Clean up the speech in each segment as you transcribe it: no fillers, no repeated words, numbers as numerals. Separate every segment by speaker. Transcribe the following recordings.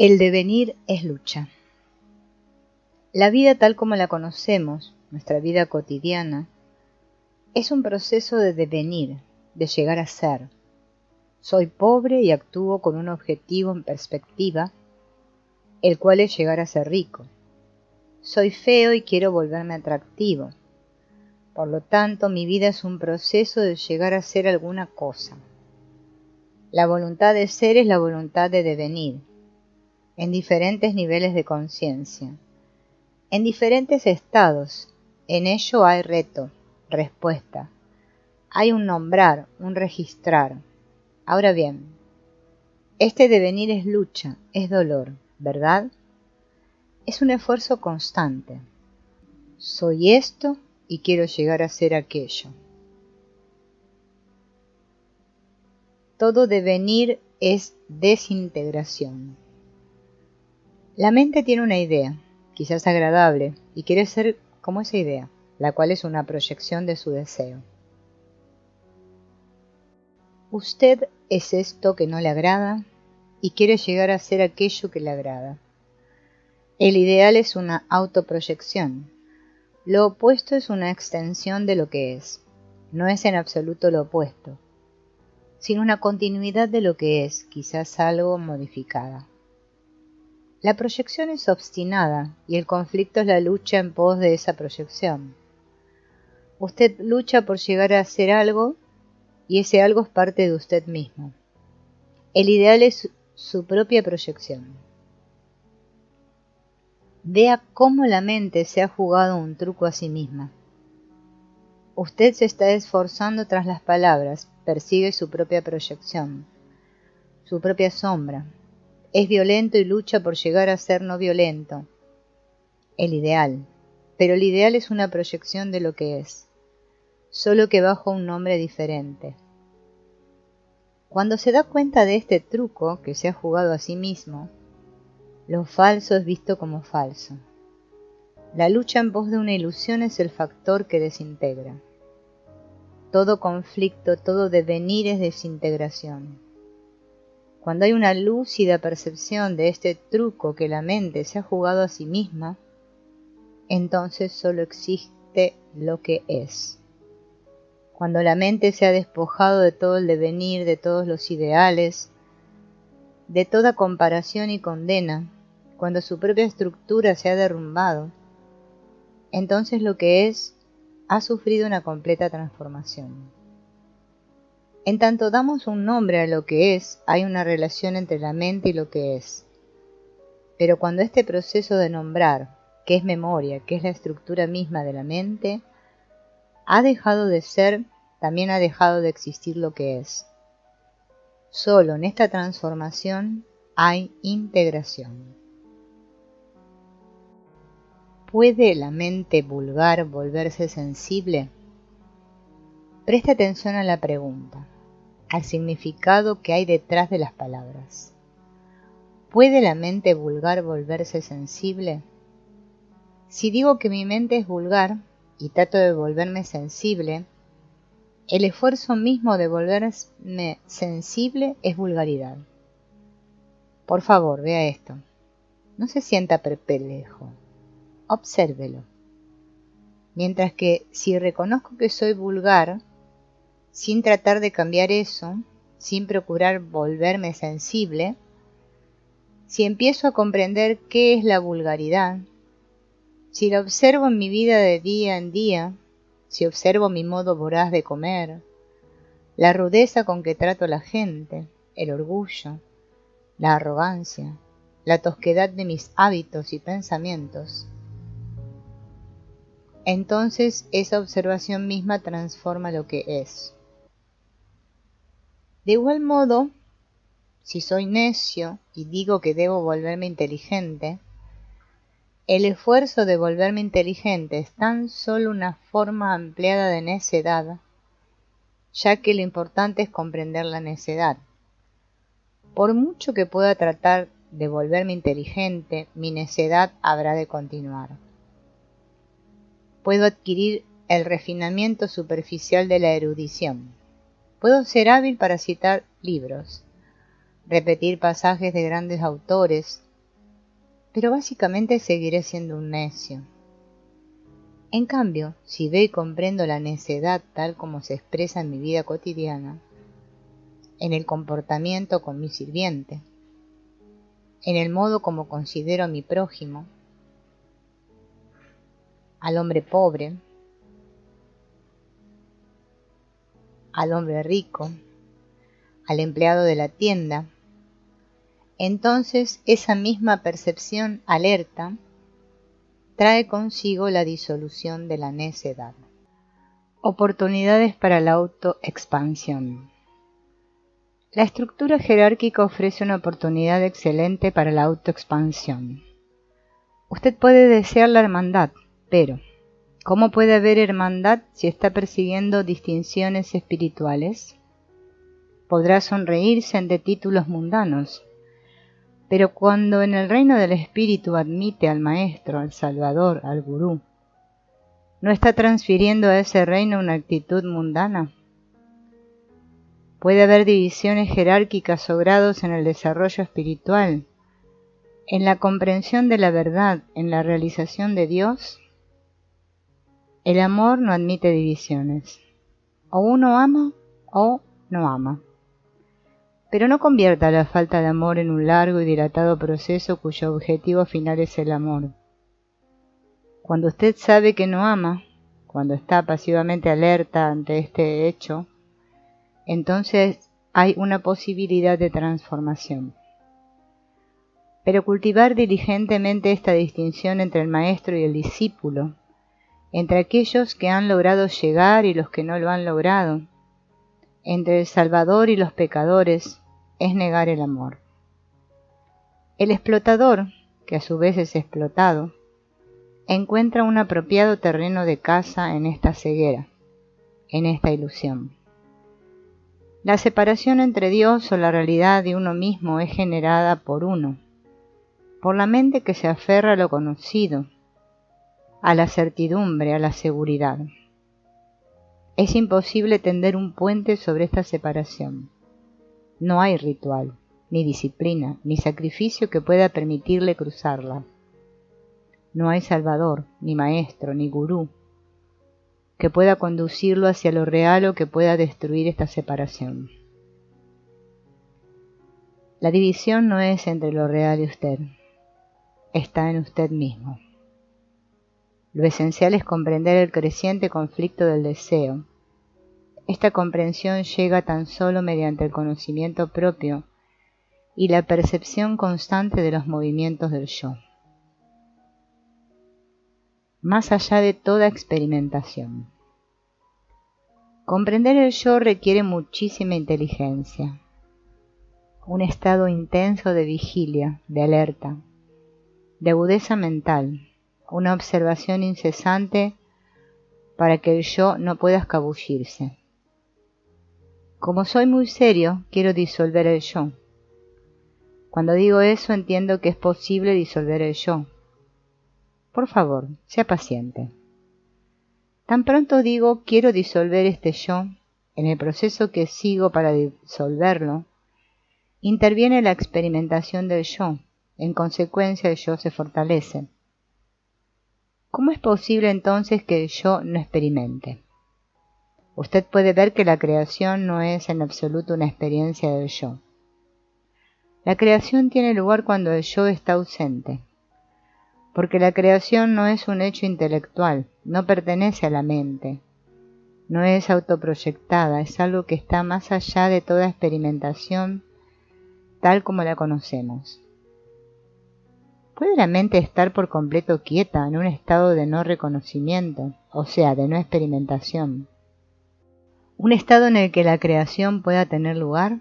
Speaker 1: El devenir es lucha. La vida tal como la conocemos, nuestra vida cotidiana, es un proceso de devenir, de llegar a ser. Soy pobre y actúo con un objetivo en perspectiva, el cual es llegar a ser rico. Soy feo y quiero volverme atractivo. Por lo tanto, mi vida es un proceso de llegar a ser alguna cosa. La voluntad de ser es la voluntad de devenir, en diferentes niveles de conciencia, en diferentes estados. En ello hay reto, respuesta. Hay un nombrar, un registrar. Ahora bien, este devenir es lucha, es dolor, ¿verdad? Es un esfuerzo constante. Soy esto y quiero llegar a ser aquello. Todo devenir es desintegración. La mente tiene una idea, quizás agradable, y quiere ser como esa idea, la cual es una proyección de su deseo. Usted es esto que no le agrada y quiere llegar a ser aquello que le agrada. El ideal es una autoproyección. Lo opuesto es una extensión de lo que es. No es en absoluto lo opuesto, sino una continuidad de lo que es, quizás algo modificada. La proyección es obstinada y el conflicto es la lucha en pos de esa proyección. Usted lucha por llegar a ser algo y ese algo es parte de usted mismo. El ideal es su propia proyección. Vea cómo la mente se ha jugado un truco a sí misma. Usted se está esforzando tras las palabras, persigue su propia proyección, su propia sombra. Es violento y lucha por llegar a ser no violento. El ideal. Pero el ideal es una proyección de lo que es, solo que bajo un nombre diferente. Cuando se da cuenta de este truco que se ha jugado a sí mismo, lo falso es visto como falso. La lucha en pos de una ilusión es el factor que desintegra. Todo conflicto, todo devenir es desintegración. Cuando hay una lúcida percepción de este truco que la mente se ha jugado a sí misma, entonces solo existe lo que es. Cuando la mente se ha despojado de todo el devenir, de todos los ideales, de toda comparación y condena, cuando su propia estructura se ha derrumbado, entonces lo que es ha sufrido una completa transformación. En tanto damos un nombre a lo que es, hay una relación entre la mente y lo que es. Pero cuando este proceso de nombrar, que es memoria, que es la estructura misma de la mente, ha dejado de ser, también ha dejado de existir lo que es. Solo en esta transformación hay integración. ¿Puede la mente vulgar volverse sensible? Preste atención a la pregunta, al significado que hay detrás de las palabras. ¿Puede la mente vulgar volverse sensible? Si digo que mi mente es vulgar y trato de volverme sensible, el esfuerzo mismo de volverme sensible es vulgaridad. Por favor, vea esto. No se sienta perplejo. Obsérvelo. Mientras que si reconozco que soy vulgar, sin tratar de cambiar eso, sin procurar volverme sensible, si empiezo a comprender qué es la vulgaridad, si la observo en mi vida de día en día, si observo mi modo voraz de comer, la rudeza con que trato a la gente, el orgullo, la arrogancia, la tosquedad de mis hábitos y pensamientos, entonces esa observación misma transforma lo que es. De igual modo, si soy necio y digo que debo volverme inteligente, el esfuerzo de volverme inteligente es tan solo una forma ampliada de necedad, ya que lo importante es comprender la necedad. Por mucho que pueda tratar de volverme inteligente, mi necedad habrá de continuar. Puedo adquirir el refinamiento superficial de la erudición. Puedo ser hábil para citar libros, repetir pasajes de grandes autores, pero básicamente seguiré siendo un necio. En cambio, si veo y comprendo la necedad tal como se expresa en mi vida cotidiana, en el comportamiento con mi sirviente, en el modo como considero a mi prójimo, al hombre pobre, al hombre rico, al empleado de la tienda, entonces esa misma percepción alerta trae consigo la disolución de la necedad. Oportunidades para la autoexpansión. La estructura jerárquica ofrece una oportunidad excelente para la autoexpansión. Usted puede desear la hermandad, pero ¿cómo puede haber hermandad si está persiguiendo distinciones espirituales? Podrá sonreírse ante títulos mundanos, pero cuando en el reino del espíritu admite al maestro, al salvador, al gurú, ¿no está transfiriendo a ese reino una actitud mundana? Puede haber divisiones jerárquicas o grados en el desarrollo espiritual, en la comprensión de la verdad, en la realización de Dios. El amor no admite divisiones. O uno ama o no ama. Pero no convierta la falta de amor en un largo y dilatado proceso cuyo objetivo final es el amor. Cuando usted sabe que no ama, cuando está pasivamente alerta ante este hecho, entonces hay una posibilidad de transformación. Pero cultivar diligentemente esta distinción entre el maestro y el discípulo, entre aquellos que han logrado llegar y los que no lo han logrado, entre el Salvador y los pecadores, es negar el amor. El explotador, que a su vez es explotado, encuentra un apropiado terreno de caza en esta ceguera, en esta ilusión. La separación entre Dios o la realidad de uno mismo es generada por uno, por la mente que se aferra a lo conocido, a la certidumbre, a la seguridad. Es imposible tender un puente sobre esta separación. No hay ritual, ni disciplina, ni sacrificio que pueda permitirle cruzarla. No hay salvador, ni maestro, ni gurú, que pueda conducirlo hacia lo real o que pueda destruir esta separación. La división no es entre lo real y usted, está en usted mismo. Lo esencial es comprender el creciente conflicto del deseo. Esta comprensión llega tan solo mediante el conocimiento propio y la percepción constante de los movimientos del yo. Más allá de toda experimentación. Comprender el yo requiere muchísima inteligencia, un estado intenso de vigilia, de alerta, de agudeza mental, una observación incesante para que el yo no pueda escabullirse. Como soy muy serio, quiero disolver el yo. Cuando digo eso, entiendo que es posible disolver el yo. Por favor, sea paciente. Tan pronto digo quiero disolver este yo, en el proceso que sigo para disolverlo, interviene la experimentación del yo. En consecuencia, el yo se fortalece. ¿Cómo es posible entonces que el yo no experimente? Usted puede ver que la creación no es en absoluto una experiencia del yo. La creación tiene lugar cuando el yo está ausente, porque la creación no es un hecho intelectual, no pertenece a la mente, no es autoproyectada, es algo que está más allá de toda experimentación tal como la conocemos. ¿Puede la mente estar por completo quieta en un estado de no reconocimiento, o sea, de no experimentación? ¿Un estado en el que la creación pueda tener lugar?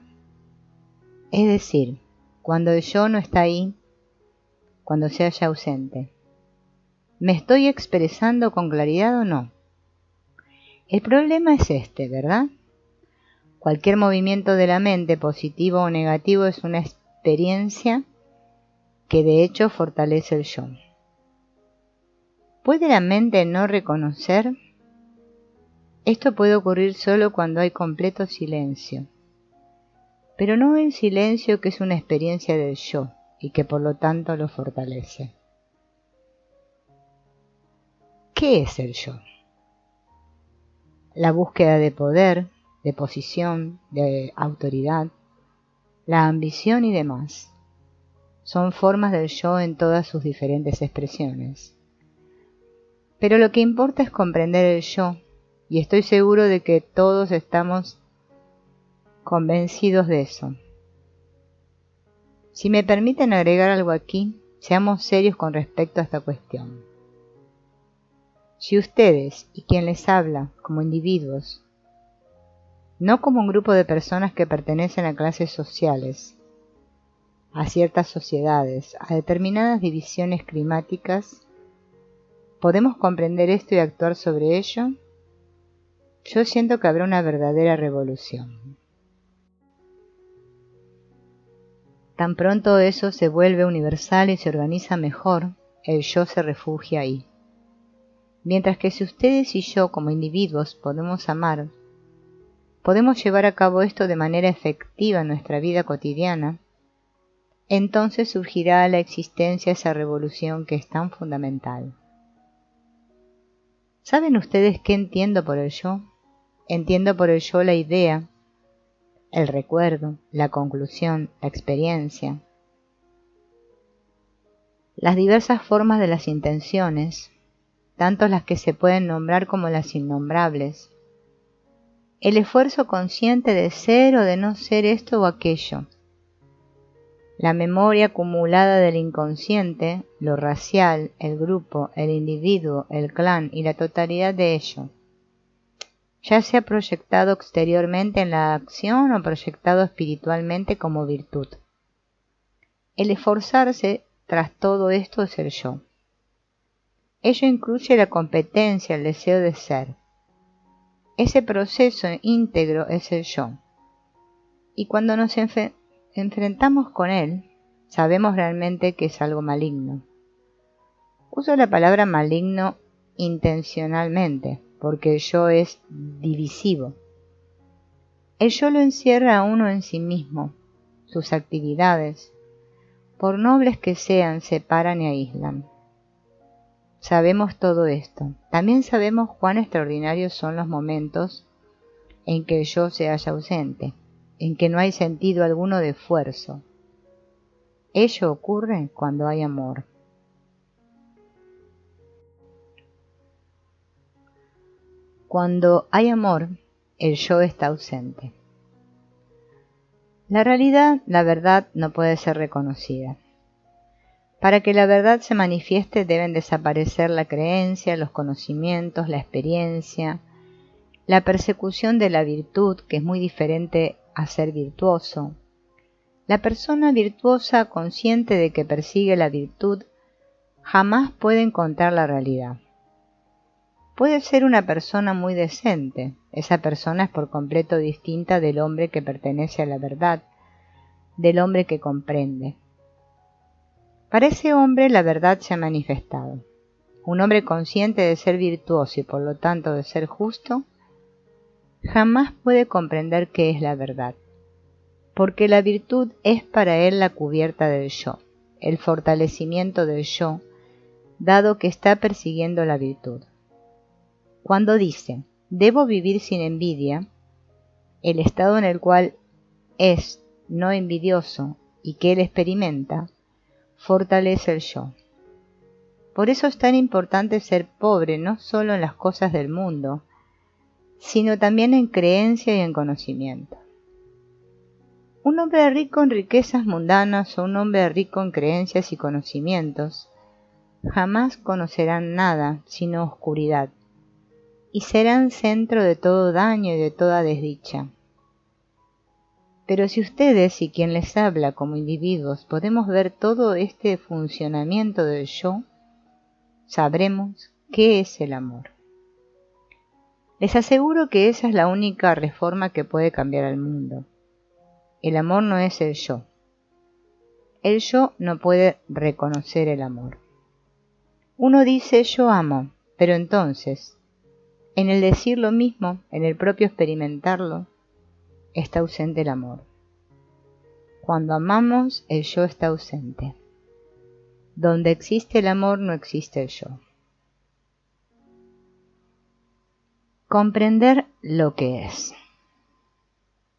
Speaker 1: Es decir, cuando el yo no está ahí, cuando se halla ausente. ¿Me estoy expresando con claridad o no? El problema es este, ¿verdad? Cualquier movimiento de la mente, positivo o negativo, es una experiencia que de hecho fortalece el yo. ¿Puede la mente no reconocer? Esto puede ocurrir solo cuando hay completo silencio, pero no el silencio que es una experiencia del yo, y que por lo tanto lo fortalece. ¿Qué es el yo? La búsqueda de poder, de posición, de autoridad, la ambición y demás. Son formas del yo en todas sus diferentes expresiones. Pero lo que importa es comprender el yo, y estoy seguro de que todos estamos convencidos de eso. Si me permiten agregar algo aquí, seamos serios con respecto a esta cuestión. Si ustedes y quien les habla como individuos, no como un grupo de personas que pertenecen a clases sociales, a ciertas sociedades, a determinadas divisiones climáticas, ¿podemos comprender esto y actuar sobre ello? Yo siento que habrá una verdadera revolución. Tan pronto eso se vuelve universal y se organiza mejor, el yo se refugia ahí. Mientras que si ustedes y yo como individuos podemos amar, podemos llevar a cabo esto de manera efectiva en nuestra vida cotidiana, entonces surgirá a la existencia esa revolución que es tan fundamental. ¿Saben ustedes qué entiendo por el yo? Entiendo por el yo la idea, el recuerdo, la conclusión, la experiencia, las diversas formas de las intenciones, tanto las que se pueden nombrar como las innombrables, el esfuerzo consciente de ser o de no ser esto o aquello, la memoria acumulada del inconsciente, lo racial, el grupo, el individuo, el clan y la totalidad de ello, ya sea proyectado exteriormente en la acción o proyectado espiritualmente como virtud. El esforzarse tras todo esto es el yo. Ello incluye la competencia, el deseo de ser. Ese proceso íntegro es el yo. Y cuando nos enfrentamos con él, sabemos realmente que es algo maligno. Uso la palabra maligno intencionalmente, porque el yo es divisivo. El yo lo encierra a uno en sí mismo, sus actividades, por nobles que sean, separan y aíslan. Sabemos todo esto. También sabemos cuán extraordinarios son los momentos en que el yo se halla ausente, en que no hay sentido alguno de esfuerzo. Ello ocurre cuando hay amor. Cuando hay amor, el yo está ausente. La realidad, la verdad, no puede ser reconocida. Para que la verdad se manifieste deben desaparecer la creencia, los conocimientos, la experiencia, la persecución de la virtud, que es muy diferente a ser virtuoso. La persona virtuosa, consciente de que persigue la virtud, jamás puede encontrar la realidad. Puede ser una persona muy decente, esa persona es por completo distinta del hombre que pertenece a la verdad, del hombre que comprende. Para ese hombre la verdad se ha manifestado. Un hombre consciente de ser virtuoso y por lo tanto de ser justo, jamás puede comprender qué es la verdad, porque la virtud es para él la cubierta del yo, el fortalecimiento del yo, dado que está persiguiendo la virtud. Cuando dice, debo vivir sin envidia, el estado en el cual es no envidioso y que él experimenta, fortalece el yo. Por eso es tan importante ser pobre no solo en las cosas del mundo, sino también en creencia y en conocimiento. Un hombre rico en riquezas mundanas o un hombre rico en creencias y conocimientos jamás conocerán nada sino oscuridad, y serán centro de todo daño y de toda desdicha. Pero si ustedes y quien les habla como individuos podemos ver todo este funcionamiento del yo, sabremos qué es el amor. Les aseguro que esa es la única reforma que puede cambiar al mundo. El amor no es el yo. El yo no puede reconocer el amor. Uno dice yo amo, pero entonces, en el decir lo mismo, en el propio experimentarlo, está ausente el amor. Cuando amamos, el yo está ausente. Donde existe el amor no existe el yo. Comprender lo que es.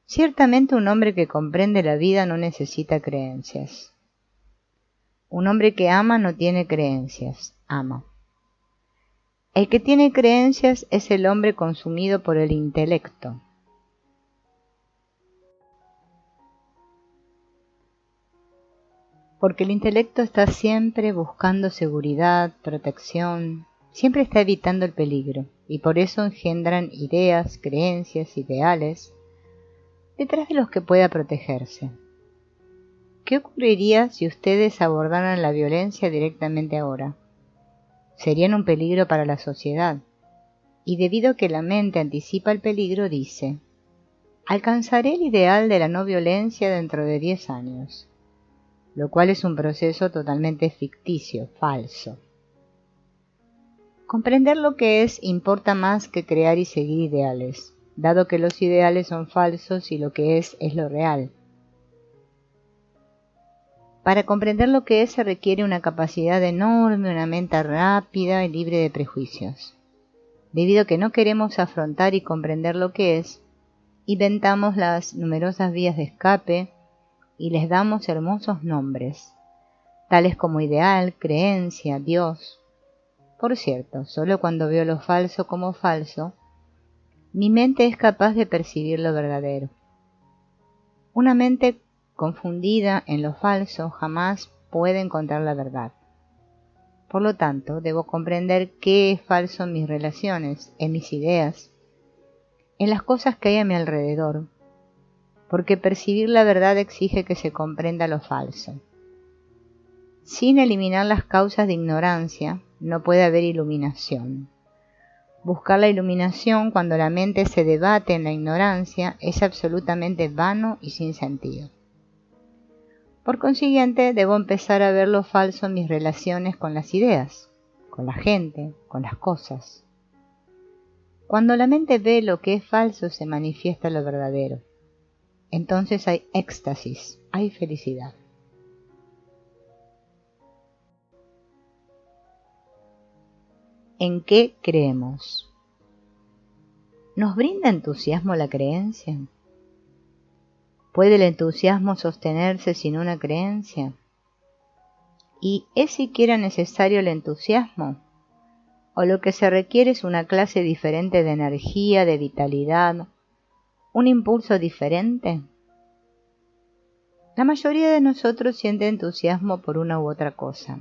Speaker 1: Ciertamente un hombre que comprende la vida no necesita creencias. Un hombre que ama no tiene creencias, ama. El que tiene creencias es el hombre consumido por el intelecto. Porque el intelecto está siempre buscando seguridad, protección, siempre está evitando el peligro, y por eso engendran ideas, creencias, ideales, detrás de los que pueda protegerse. ¿Qué ocurriría si ustedes abordaran la violencia directamente ahora? Serían un peligro para la sociedad, y debido a que la mente anticipa el peligro, dice: alcanzaré el ideal de la no violencia dentro de 10 años. Lo cual es un proceso totalmente ficticio, falso. Comprender lo que es importa más que crear y seguir ideales, dado que los ideales son falsos y lo que es lo real. Para comprender lo que es se requiere una capacidad enorme, una mente rápida y libre de prejuicios. Debido a que no queremos afrontar y comprender lo que es, inventamos las numerosas vías de escape y les damos hermosos nombres, tales como ideal, creencia, Dios. Por cierto, solo cuando veo lo falso como falso, mi mente es capaz de percibir lo verdadero. Una mente confundida en lo falso jamás puede encontrar la verdad. Por lo tanto, debo comprender qué es falso en mis relaciones, en mis ideas, en las cosas que hay a mi alrededor, porque percibir la verdad exige que se comprenda lo falso. Sin eliminar las causas de ignorancia, no puede haber iluminación. Buscar la iluminación cuando la mente se debate en la ignorancia es absolutamente vano y sin sentido. Por consiguiente, debo empezar a ver lo falso en mis relaciones con las ideas, con la gente, con las cosas. Cuando la mente ve lo que es falso, se manifiesta lo verdadero. Entonces hay éxtasis, hay felicidad. ¿En qué creemos? ¿Nos brinda entusiasmo la creencia? ¿Puede el entusiasmo sostenerse sin una creencia? ¿Y es siquiera necesario el entusiasmo? ¿O lo que se requiere es una clase diferente de energía, de vitalidad, un impulso diferente? La mayoría de nosotros siente entusiasmo por una u otra cosa.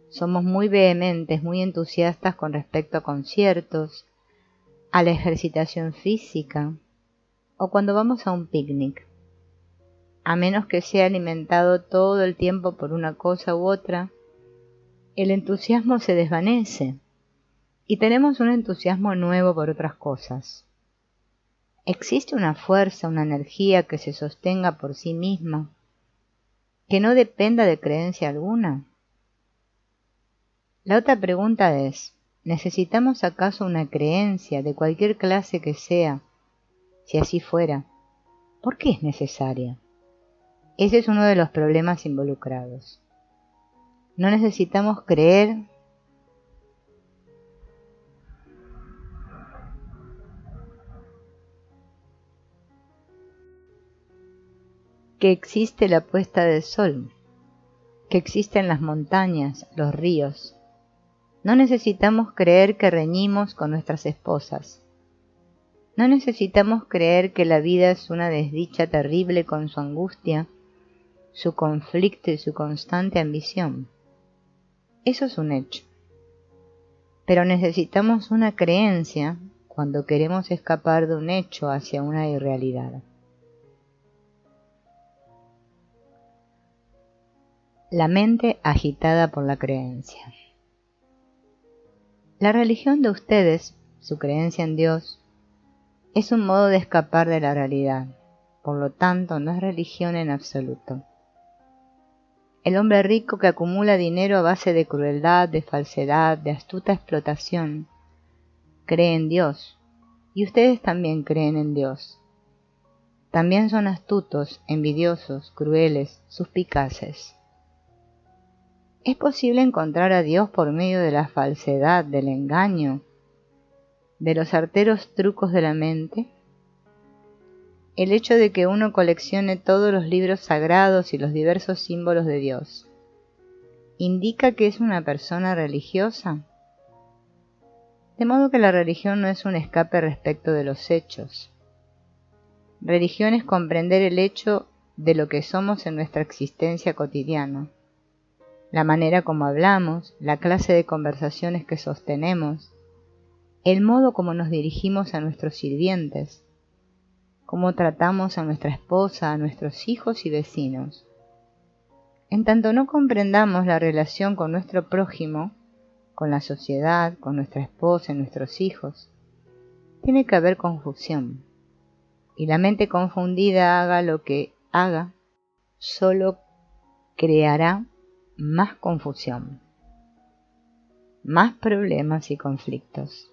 Speaker 1: Somos muy vehementes, muy entusiastas con respecto a conciertos, a la ejercitación física o cuando vamos a un picnic. A menos que sea alimentado todo el tiempo por una cosa u otra, el entusiasmo se desvanece y tenemos un entusiasmo nuevo por otras cosas. ¿Existe una fuerza, una energía que se sostenga por sí misma, que no dependa de creencia alguna? La otra pregunta es, ¿necesitamos acaso una creencia de cualquier clase que sea? Si así fuera, ¿por qué es necesaria? Ese es uno de los problemas involucrados. No necesitamos creer que existe la puesta del sol, que existen las montañas, los ríos. No necesitamos creer que reñimos con nuestras esposas. No necesitamos creer que la vida es una desdicha terrible con su angustia, su conflicto y su constante ambición. Eso es un hecho. Pero necesitamos una creencia cuando queremos escapar de un hecho hacia una irrealidad. La mente agitada por la creencia. La religión de ustedes, su creencia en Dios, es un modo de escapar de la realidad, por lo tanto no es religión en absoluto. El hombre rico que acumula dinero a base de crueldad, de falsedad, de astuta explotación, cree en Dios, y ustedes también creen en Dios. También son astutos, envidiosos, crueles, suspicaces. ¿Es posible encontrar a Dios por medio de la falsedad, del engaño, de los arteros trucos de la mente? El hecho de que uno coleccione todos los libros sagrados y los diversos símbolos de Dios, ¿indica que es una persona religiosa? De modo que la religión no es un escape respecto de los hechos. Religión es comprender el hecho de lo que somos en nuestra existencia cotidiana, la manera como hablamos, la clase de conversaciones que sostenemos, el modo como nos dirigimos a nuestros sirvientes, cómo tratamos a nuestra esposa, a nuestros hijos y vecinos. En tanto no comprendamos la relación con nuestro prójimo, con la sociedad, con nuestra esposa y nuestros hijos, tiene que haber confusión. Y la mente confundida, haga lo que haga, solo creará más confusión, más problemas y conflictos.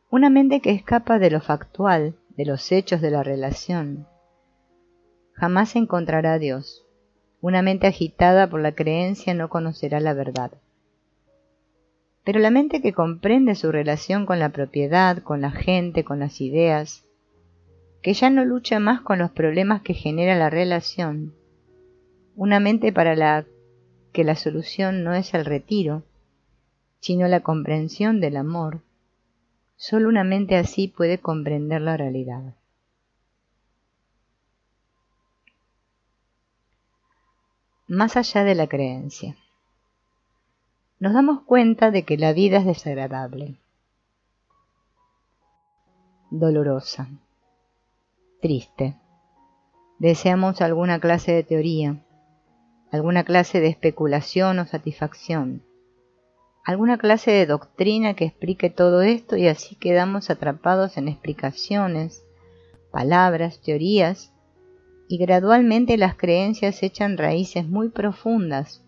Speaker 1: Una mente que escapa de lo factual, de los hechos de la relación, jamás encontrará a Dios. Una mente agitada por la creencia no conocerá la verdad. Pero la mente que comprende su relación con la propiedad, con la gente, con las ideas, que ya no lucha más con los problemas que genera la relación, una mente para la que la solución no es el retiro, sino la comprensión del amor, solo una mente así puede comprender la realidad. Más allá de la creencia. Nos damos cuenta de que la vida es desagradable, dolorosa, triste. Deseamos alguna clase de teoría, alguna clase de especulación o satisfacción, alguna clase de doctrina que explique todo esto, y así quedamos atrapados en explicaciones, palabras, teorías, y gradualmente las creencias echan raíces muy profundas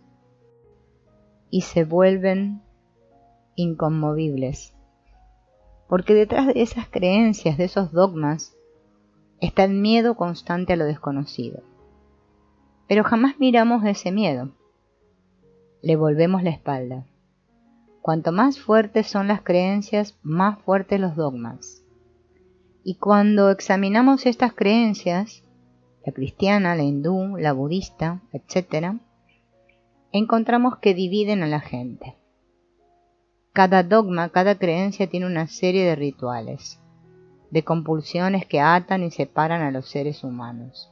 Speaker 1: y se vuelven inconmovibles. Porque detrás de esas creencias, de esos dogmas, está el miedo constante a lo desconocido. Pero jamás miramos ese miedo. Le volvemos la espalda. Cuanto más fuertes son las creencias, más fuertes los dogmas. Y cuando examinamos estas creencias, la cristiana, la hindú, la budista, etc., encontramos que dividen a la gente. Cada dogma, cada creencia tiene una serie de rituales, de compulsiones que atan y separan a los seres humanos.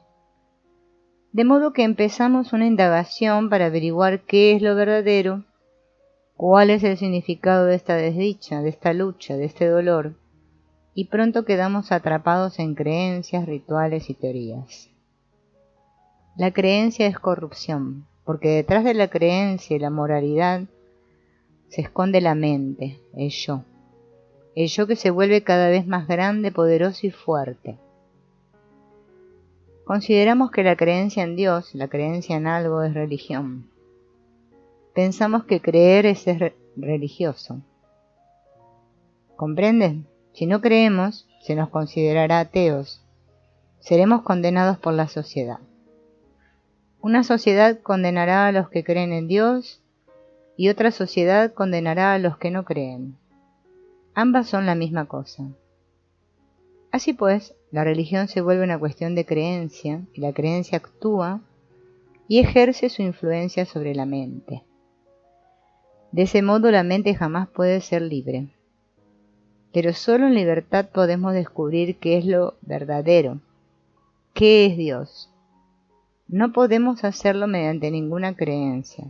Speaker 1: De modo que empezamos una indagación para averiguar qué es lo verdadero, cuál es el significado de esta desdicha, de esta lucha, de este dolor, y pronto quedamos atrapados en creencias, rituales y teorías. La creencia es corrupción, porque detrás de la creencia y la moralidad se esconde la mente, el yo que se vuelve cada vez más grande, poderoso y fuerte. Consideramos que la creencia en Dios, la creencia en algo, es religión. Pensamos que creer es ser religioso. ¿Comprenden? Si no creemos, se nos considerará ateos. Seremos condenados por la sociedad. Una sociedad condenará a los que creen en Dios y otra sociedad condenará a los que no creen. Ambas son la misma cosa. Así pues, la religión se vuelve una cuestión de creencia, y la creencia actúa y ejerce su influencia sobre la mente. De ese modo la mente jamás puede ser libre. Pero solo en libertad podemos descubrir qué es lo verdadero, qué es Dios. No podemos hacerlo mediante ninguna creencia,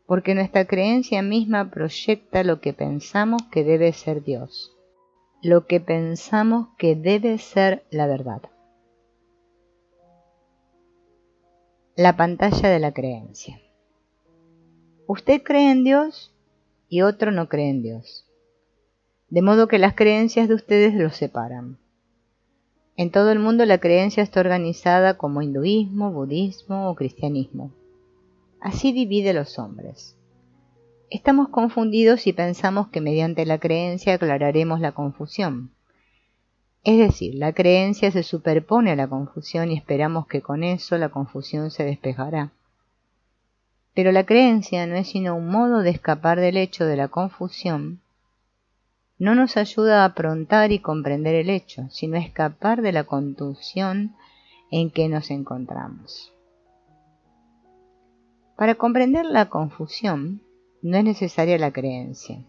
Speaker 1: porque nuestra creencia misma proyecta lo que pensamos que debe ser Dios, lo que pensamos que debe ser la verdad. La pantalla de la creencia. Usted cree en Dios y otro no cree en Dios, de modo que las creencias de ustedes los separan. En todo el mundo la creencia está organizada como hinduismo, budismo o cristianismo. Así divide los hombres. Estamos confundidos y pensamos que mediante la creencia aclararemos la confusión. Es decir, la creencia se superpone a la confusión y esperamos que con eso la confusión se despejará. Pero la creencia no es sino un modo de escapar del hecho de la confusión. No nos ayuda a afrontar y comprender el hecho, sino a escapar de la confusión en que nos encontramos. Para comprender la confusión, no es necesaria la creencia.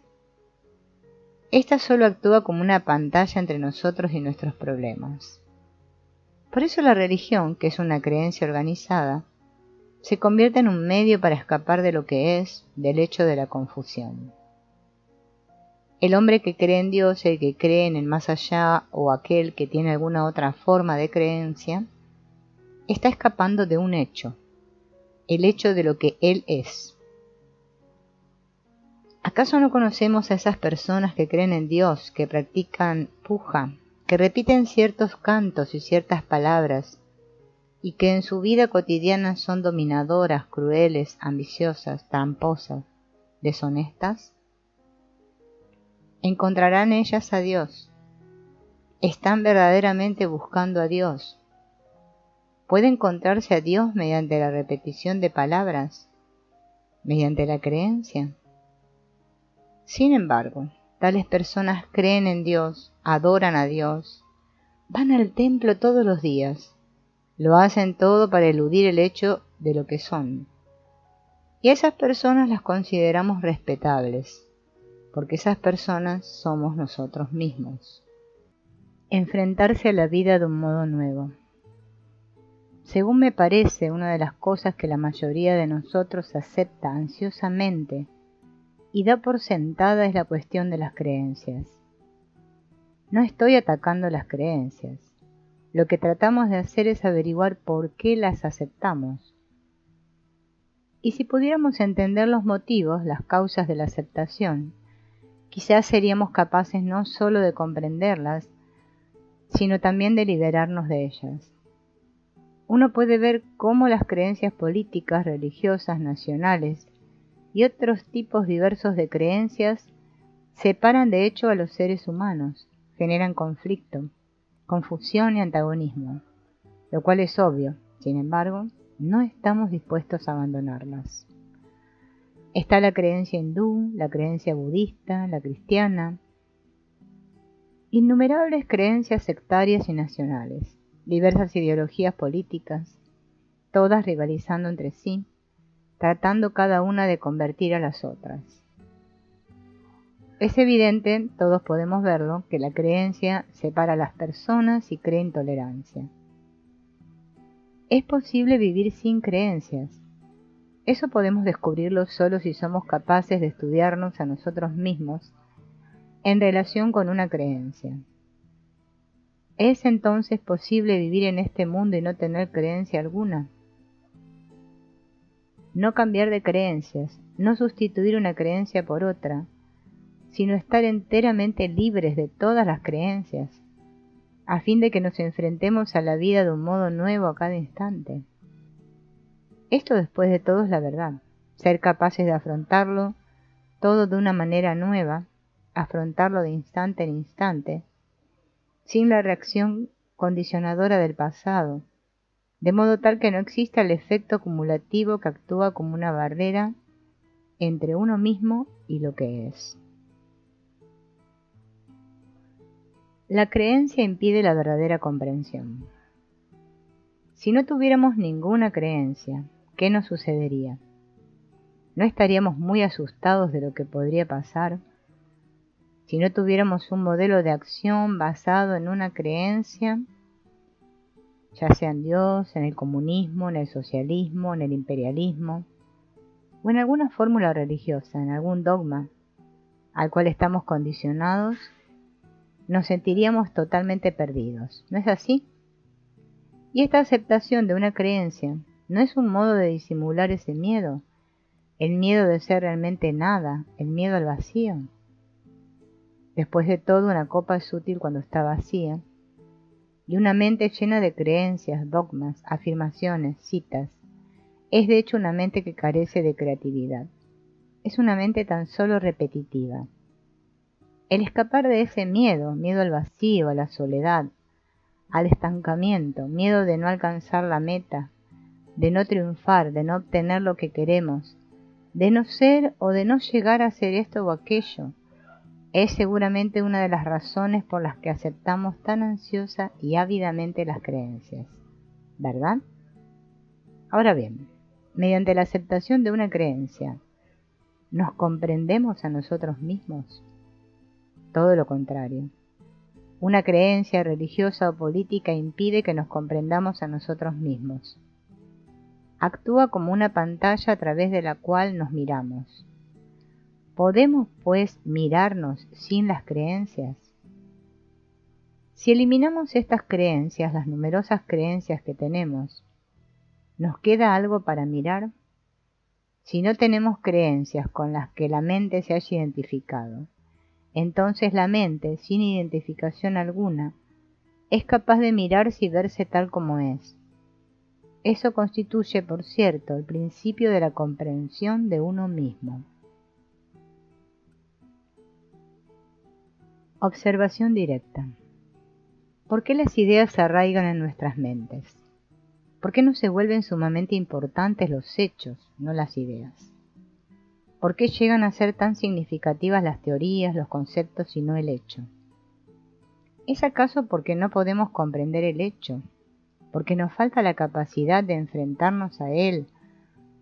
Speaker 1: Esta solo actúa como una pantalla entre nosotros y nuestros problemas. Por eso la religión, que es una creencia organizada, se convierte en un medio para escapar de lo que es, del hecho de la confusión. El hombre que cree en Dios, el que cree en el más allá o aquel que tiene alguna otra forma de creencia, está escapando de un hecho, el hecho de lo que él es. ¿Acaso no conocemos a esas personas que creen en Dios, que practican puja, que repiten ciertos cantos y ciertas palabras, y que en su vida cotidiana son dominadoras, crueles, ambiciosas, tramposas, deshonestas? ¿Encontrarán ellas a Dios? ¿Están verdaderamente buscando a Dios? ¿Puede encontrarse a Dios mediante la repetición de palabras? ¿Mediante la creencia? Sin embargo, tales personas creen en Dios, adoran a Dios, van al templo todos los días, lo hacen todo para eludir el hecho de lo que son. Y a esas personas las consideramos respetables, porque esas personas somos nosotros mismos. Enfrentarse a la vida de un modo nuevo. Según me parece, una de las cosas que la mayoría de nosotros acepta ansiosamente y da por sentada es la cuestión de las creencias. No estoy atacando las creencias. Lo que tratamos de hacer es averiguar por qué las aceptamos. Y si pudiéramos entender los motivos, las causas de la aceptación, quizás seríamos capaces no solo de comprenderlas, sino también de liberarnos de ellas. Uno puede ver cómo las creencias políticas, religiosas, nacionales y otros tipos diversos de creencias separan de hecho a los seres humanos, generan conflicto, confusión y antagonismo, lo cual es obvio. Sin embargo, no estamos dispuestos a abandonarlas. Está la creencia hindú, la creencia budista, la cristiana, innumerables creencias sectarias y nacionales, diversas ideologías políticas, todas rivalizando entre sí, tratando cada una de convertir a las otras. Es evidente, todos podemos verlo, que la creencia separa a las personas y crea intolerancia. Es posible vivir sin creencias. Eso podemos descubrirlo solo si somos capaces de estudiarnos a nosotros mismos en relación con una creencia. ¿Es entonces posible vivir en este mundo y no tener creencia alguna? No cambiar de creencias, no sustituir una creencia por otra, sino estar enteramente libres de todas las creencias, a fin de que nos enfrentemos a la vida de un modo nuevo a cada instante. Esto después de todo es la verdad, ser capaces de afrontarlo todo de una manera nueva, afrontarlo de instante en instante, sin la reacción condicionadora del pasado, de modo tal que no exista el efecto acumulativo que actúa como una barrera entre uno mismo y lo que es. La creencia impide la verdadera comprensión. Si no tuviéramos ninguna creencia, ¿qué nos sucedería? ¿No estaríamos muy asustados de lo que podría pasar? Si no tuviéramos un modelo de acción basado en una creencia, ya sea en Dios, en el comunismo, en el socialismo, en el imperialismo, o en alguna fórmula religiosa, en algún dogma al cual estamos condicionados, nos sentiríamos totalmente perdidos. ¿No es así? Y esta aceptación de una creencia no es un modo de disimular ese miedo, el miedo de ser realmente nada, el miedo al vacío. Después de todo, una copa es útil cuando está vacía, y una mente llena de creencias, dogmas, afirmaciones, citas, es de hecho una mente que carece de creatividad. Es una mente tan solo repetitiva. El escapar de ese miedo, miedo al vacío, a la soledad, al estancamiento, miedo de no alcanzar la meta, de no triunfar, de no obtener lo que queremos, de no ser o de no llegar a ser esto o aquello, es seguramente una de las razones por las que aceptamos tan ansiosa y ávidamente las creencias, ¿verdad? Ahora bien, mediante la aceptación de una creencia, ¿nos comprendemos a nosotros mismos? Todo lo contrario. Una creencia religiosa o política impide que nos comprendamos a nosotros mismos. Actúa como una pantalla a través de la cual nos miramos. ¿Podemos, pues, mirarnos sin las creencias? Si eliminamos estas creencias, las numerosas creencias que tenemos, ¿nos queda algo para mirar? Si no tenemos creencias con las que la mente se haya identificado, entonces la mente, sin identificación alguna, es capaz de mirarse y verse tal como es. Eso constituye, por cierto, el principio de la comprensión de uno mismo. Observación directa. ¿Por qué las ideas se arraigan en nuestras mentes? ¿Por qué no se vuelven sumamente importantes los hechos, no las ideas? ¿Por qué llegan a ser tan significativas las teorías, los conceptos y no el hecho? ¿Es acaso porque no podemos comprender el hecho? ¿Porque nos falta la capacidad de enfrentarnos a él?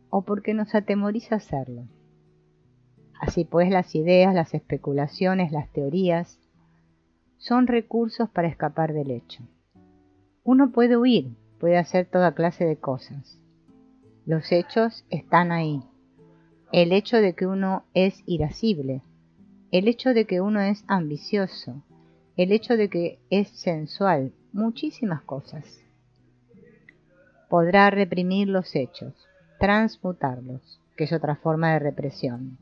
Speaker 1: ¿O porque nos atemoriza hacerlo? Así pues, las ideas, las especulaciones, las teorías son recursos para escapar del hecho. Uno puede huir, puede hacer toda clase de cosas. Los hechos están ahí. El hecho de que uno es irascible, el hecho de que uno es ambicioso, el hecho de que es sensual, muchísimas cosas. Podrá reprimir los hechos, transmutarlos, que es otra forma de represión,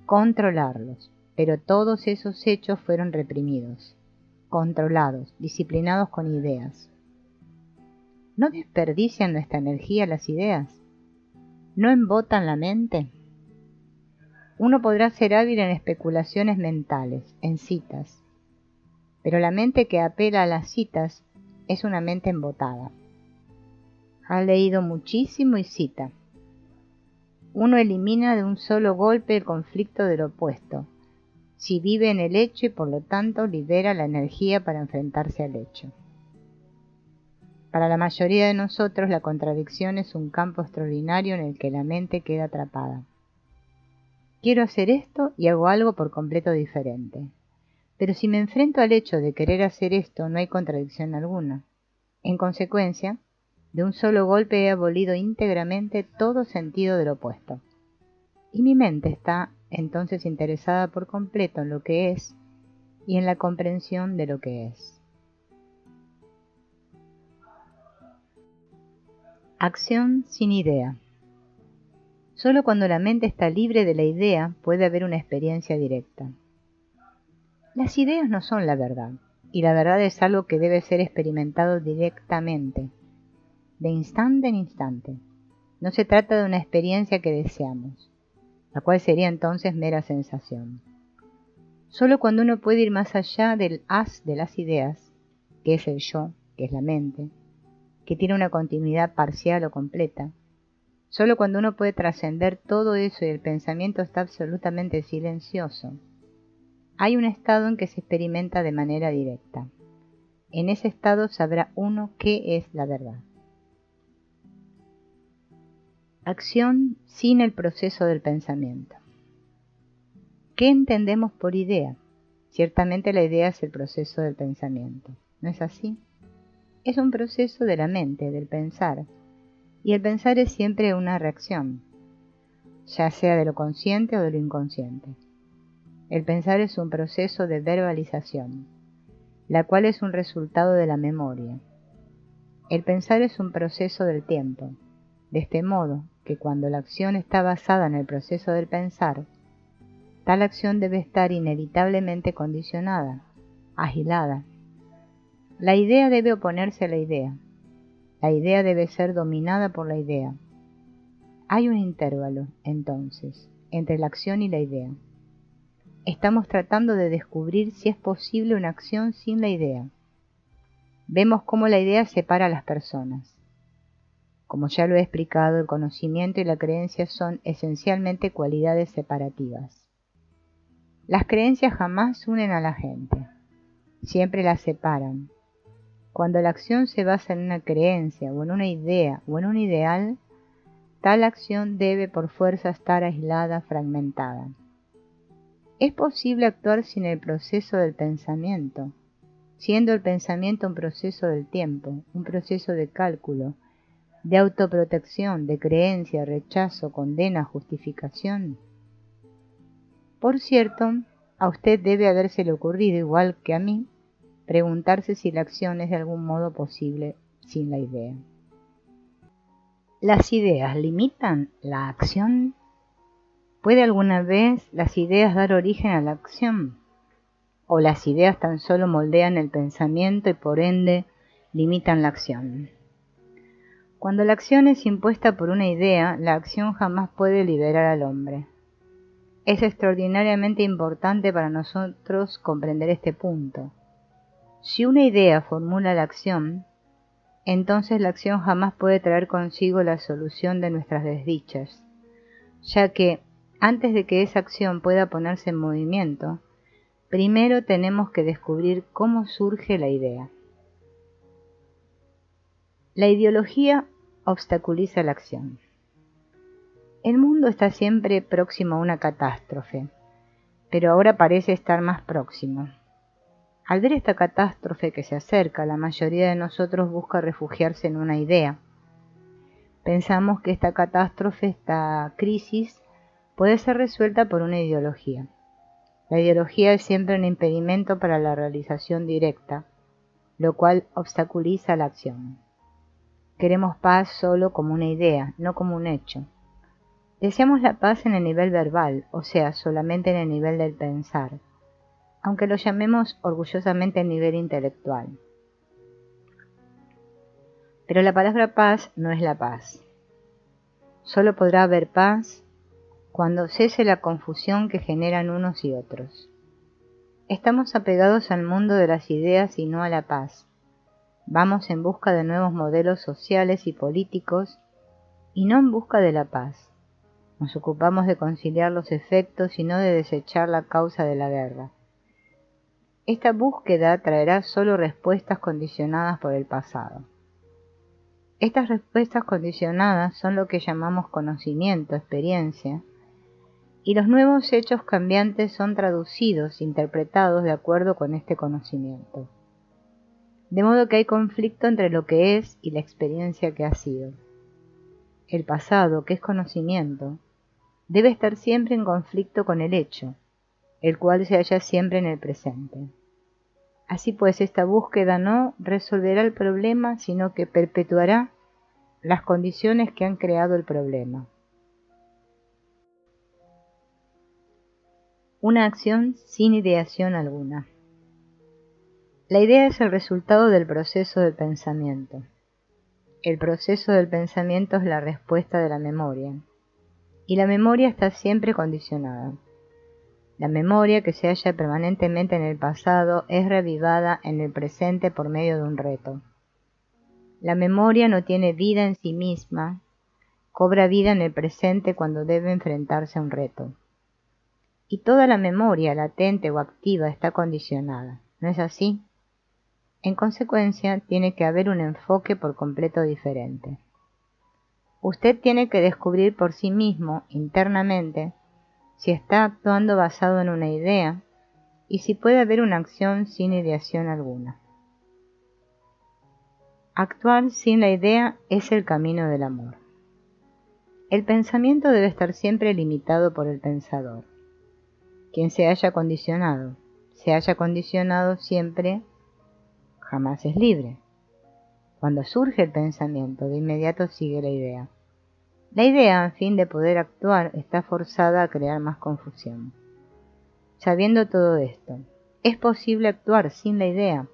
Speaker 1: controlarlos, pero todos esos hechos fueron reprimidos, controlados, disciplinados con ideas. ¿No desperdician nuestra energía las ideas? ¿No embotan la mente? Uno podrá ser hábil en especulaciones mentales, en citas, pero la mente que apela a las citas es una mente embotada. Ha leído muchísimo y cita. Uno elimina de un solo golpe el conflicto del opuesto, si vive en el hecho y por lo tanto libera la energía para enfrentarse al hecho. Para la mayoría de nosotros la contradicción es un campo extraordinario en el que la mente queda atrapada. Quiero hacer esto y hago algo por completo diferente. Pero si me enfrento al hecho de querer hacer esto, no hay contradicción alguna. En consecuencia, de un solo golpe he abolido íntegramente todo sentido del opuesto. Y mi mente está entonces interesada por completo en lo que es y en la comprensión de lo que es. Acción sin idea. Solo cuando la mente está libre de la idea puede haber una experiencia directa. Las ideas no son la verdad, y la verdad es algo que debe ser experimentado directamente, de instante en instante. No se trata de una experiencia que deseamos, la cual sería entonces mera sensación. Solo cuando uno puede ir más allá del haz de las ideas, que es el yo, que es la mente, que tiene una continuidad parcial o completa, solo cuando uno puede trascender todo eso y el pensamiento está absolutamente silencioso, hay un estado en que se experimenta de manera directa. En ese estado sabrá uno qué es la verdad. Acción sin el proceso del pensamiento. ¿Qué entendemos por idea? Ciertamente la idea es el proceso del pensamiento. ¿No es así? Es un proceso de la mente, del pensar. Y el pensar es siempre una reacción, ya sea de lo consciente o de lo inconsciente. El pensar es un proceso de verbalización, la cual es un resultado de la memoria. El pensar es un proceso del tiempo, de este modo que cuando la acción está basada en el proceso del pensar, tal acción debe estar inevitablemente condicionada, agilada. La idea debe oponerse a la idea debe ser dominada por la idea. Hay un intervalo, entonces, entre la acción y la idea. Estamos tratando de descubrir si es posible una acción sin la idea. Vemos cómo la idea separa a las personas. Como ya lo he explicado, el conocimiento y la creencia son esencialmente cualidades separativas. Las creencias jamás unen a la gente, siempre las separan. Cuando la acción se basa en una creencia o en una idea o en un ideal, tal acción debe por fuerza estar aislada, fragmentada. Es posible actuar sin el proceso del pensamiento, siendo el pensamiento un proceso del tiempo, un proceso de cálculo, de autoprotección, de creencia, rechazo, condena, justificación. Por cierto, a usted debe habérsele ocurrido, igual que a mí, preguntarse si la acción es de algún modo posible sin la idea. ¿Las ideas limitan la acción? ¿Puede alguna vez las ideas dar origen a la acción? ¿O las ideas tan solo moldean el pensamiento y por ende limitan la acción? Cuando la acción es impuesta por una idea, la acción jamás puede liberar al hombre. Es extraordinariamente importante para nosotros comprender este punto. Si una idea formula la acción, entonces la acción jamás puede traer consigo la solución de nuestras desdichas, ya que, antes de que esa acción pueda ponerse en movimiento, primero tenemos que descubrir cómo surge la idea. La ideología obstaculiza la acción. El mundo está siempre próximo a una catástrofe, pero ahora parece estar más próximo. Al ver esta catástrofe que se acerca, la mayoría de nosotros busca refugiarse en una idea. Pensamos que esta catástrofe, esta crisis, puede ser resuelta por una ideología. La ideología es siempre un impedimento para la realización directa, lo cual obstaculiza la acción. Queremos paz solo como una idea, no como un hecho. Deseamos la paz en el nivel verbal, o sea, solamente en el nivel del pensar, aunque lo llamemos orgullosamente el nivel intelectual. Pero la palabra paz no es la paz. Solo podrá haber paz cuando cese la confusión que generan unos y otros. Estamos apegados al mundo de las ideas y no a la paz. Vamos en busca de nuevos modelos sociales y políticos y no en busca de la paz. Nos ocupamos de conciliar los efectos y no de desechar la causa de la guerra. Esta búsqueda traerá solo respuestas condicionadas por el pasado. Estas respuestas condicionadas son lo que llamamos conocimiento, experiencia, y los nuevos hechos cambiantes son traducidos, interpretados de acuerdo con este conocimiento. De modo que hay conflicto entre lo que es y la experiencia que ha sido. El pasado, que es conocimiento, debe estar siempre en conflicto con el hecho, el cual se halla siempre en el presente. Así pues, esta búsqueda no resolverá el problema, sino que perpetuará las condiciones que han creado el problema. Una acción sin ideación alguna. La idea es el resultado del proceso del pensamiento. El proceso del pensamiento es la respuesta de la memoria, y la memoria está siempre condicionada. La memoria, que se halla permanentemente en el pasado, es revivada en el presente por medio de un reto. La memoria no tiene vida en sí misma, cobra vida en el presente cuando debe enfrentarse a un reto. Y toda la memoria, latente o activa, está condicionada, ¿no es así? En consecuencia, tiene que haber un enfoque por completo diferente. Usted tiene que descubrir por sí mismo, internamente, si está actuando basado en una idea y si puede haber una acción sin ideación alguna. Actuar sin la idea es el camino del amor. El pensamiento debe estar siempre limitado por el pensador. Quien se haya condicionado siempre, jamás es libre. Cuando surge el pensamiento, de inmediato sigue la idea. La idea, a fin de poder actuar, está forzada a crear más confusión. Sabiendo todo esto, ¿es posible actuar sin la idea?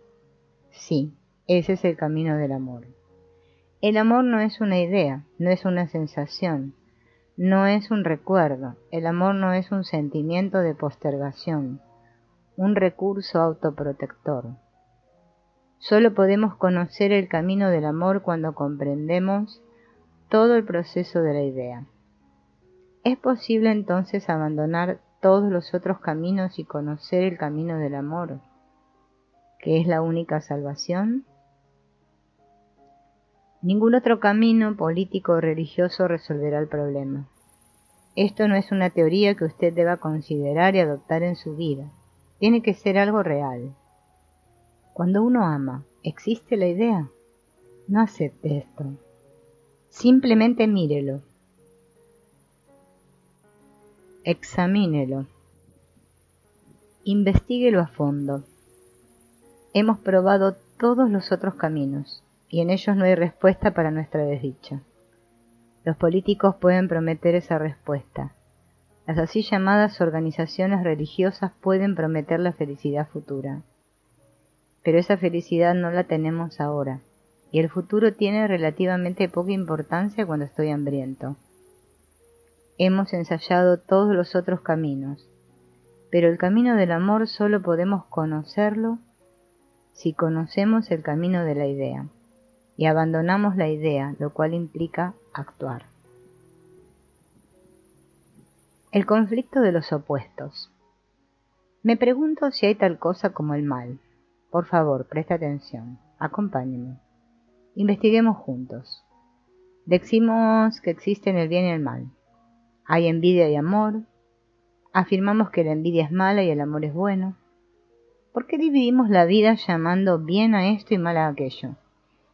Speaker 1: Sí, ese es el camino del amor. El amor no es una idea, no es una sensación, no es un recuerdo, el amor no es un sentimiento de postergación, un recurso autoprotector. Solo podemos conocer el camino del amor cuando comprendemos todo el proceso de la idea. ¿Es posible entonces abandonar todos los otros caminos y conocer el camino del amor, que es la única salvación? Ningún otro camino político o religioso resolverá el problema. Esto no es una teoría que usted deba considerar y adoptar en su vida. Tiene que ser algo real. Cuando uno ama, ¿existe la idea? No acepte esto. Simplemente mírelo. Examínelo. Investíguelo a fondo. Hemos probado todos los otros caminos, y en ellos no hay respuesta para nuestra desdicha. Los políticos pueden prometer esa respuesta. Las así llamadas organizaciones religiosas pueden prometer la felicidad futura. Pero esa felicidad no la tenemos ahora, y el futuro tiene relativamente poca importancia cuando estoy hambriento. Hemos ensayado todos los otros caminos, pero el camino del amor solo podemos conocerlo si conocemos el camino de la idea, y abandonamos la idea, lo cual implica actuar. El conflicto de los opuestos. Me pregunto si hay tal cosa como el mal. Por favor, preste atención, acompáñeme. Investiguemos juntos. Decimos que existen el bien y el mal. Hay envidia y amor. Afirmamos que la envidia es mala y el amor es bueno. ¿Por qué dividimos la vida llamando bien a esto y mal a aquello,